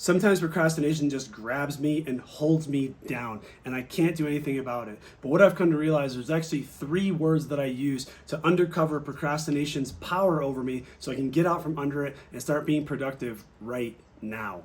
Sometimes procrastination just grabs me and holds me down, and I can't do anything about it. But what I've come to realize, there's actually 3 words that I use to undercover procrastination's power over me so I can get out from under it and start being productive right now.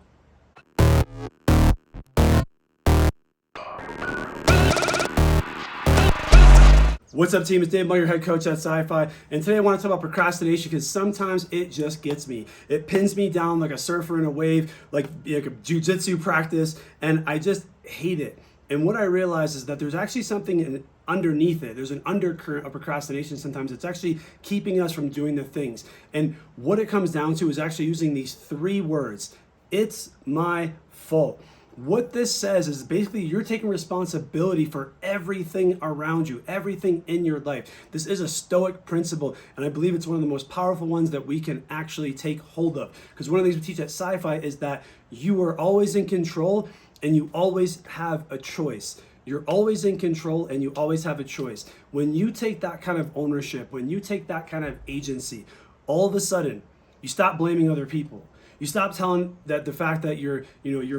What's up, team? It's Dave, your head coach at PSYFI, and today I want to talk about procrastination because sometimes it just gets me. It pins me down like a surfer in a wave, like a jiu-jitsu practice, and I just hate it. And what I realize is that there's actually something underneath it. There's an undercurrent of procrastination sometimes. It's actually keeping us from doing the things. And what it comes down to is actually using these 3 words. It's my fault. What this says is basically you're taking responsibility for everything around you, everything in your life. This is a Stoic principle, and I believe it's one of the most powerful ones that we can actually take hold of. Because one of the things we teach at PSYFI is that you are always in control and you always have a choice. You're always in control and you always have a choice. When you take that kind of ownership, when you take that kind of agency, all of a sudden you stop blaming other people. You stop telling that the fact that you're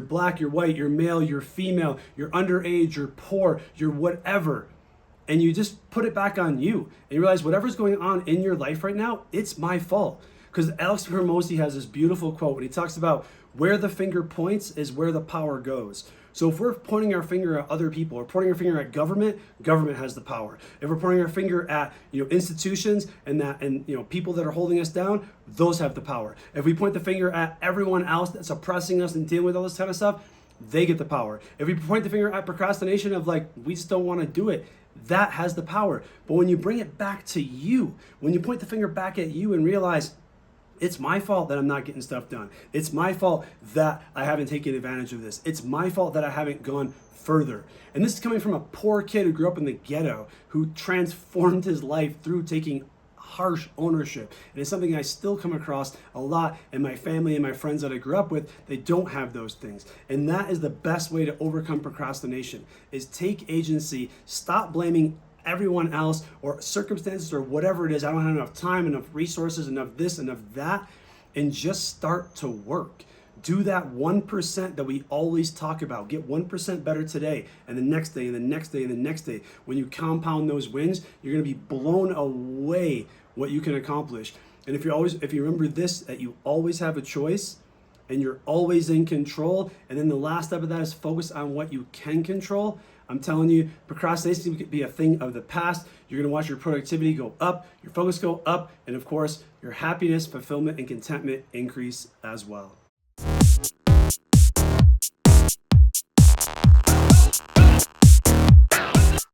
black, you're white, you're male, you're female, you're underage, you're poor, you're whatever. And you just put it back on you. And you realize whatever's going on in your life right now, it's my fault. Because Alex Hormozi has this beautiful quote when he talks about where the finger points is where the power goes. So if we're pointing our finger at other people, or pointing our finger at government, government has the power. If we're pointing our finger at institutions and people that are holding us down, those have the power. If we point the finger at everyone else that's oppressing us and dealing with all this kind of stuff, they get the power. If we point the finger at procrastination of we just don't want to do it, that has the power. But when you bring it back to you, when you point the finger back at you and realize, it's my fault that I'm not getting stuff done. It's my fault that I haven't taken advantage of this. It's my fault that I haven't gone further. And this is coming from a poor kid who grew up in the ghetto, who transformed his life through taking harsh ownership. And it's something I still come across a lot in my family and my friends that I grew up with. They don't have those things. And that is the best way to overcome procrastination, is take agency, stop blaming everyone else or circumstances or whatever it is. I don't have enough time, enough resources, enough this, enough that, and just start to work. Do that 1% that we always talk about. Get 1% better today, and the next day, and the next day, and the next day. When you compound those wins, you're going to be blown away what you can accomplish. And if you remember this, that you always have a choice and you're always in control, and then the last step of that is focus on what you can control. I'm telling you, procrastination could be a thing of the past. You're going to watch your productivity go up, your focus go up, and of course, your happiness, fulfillment, and contentment increase as well.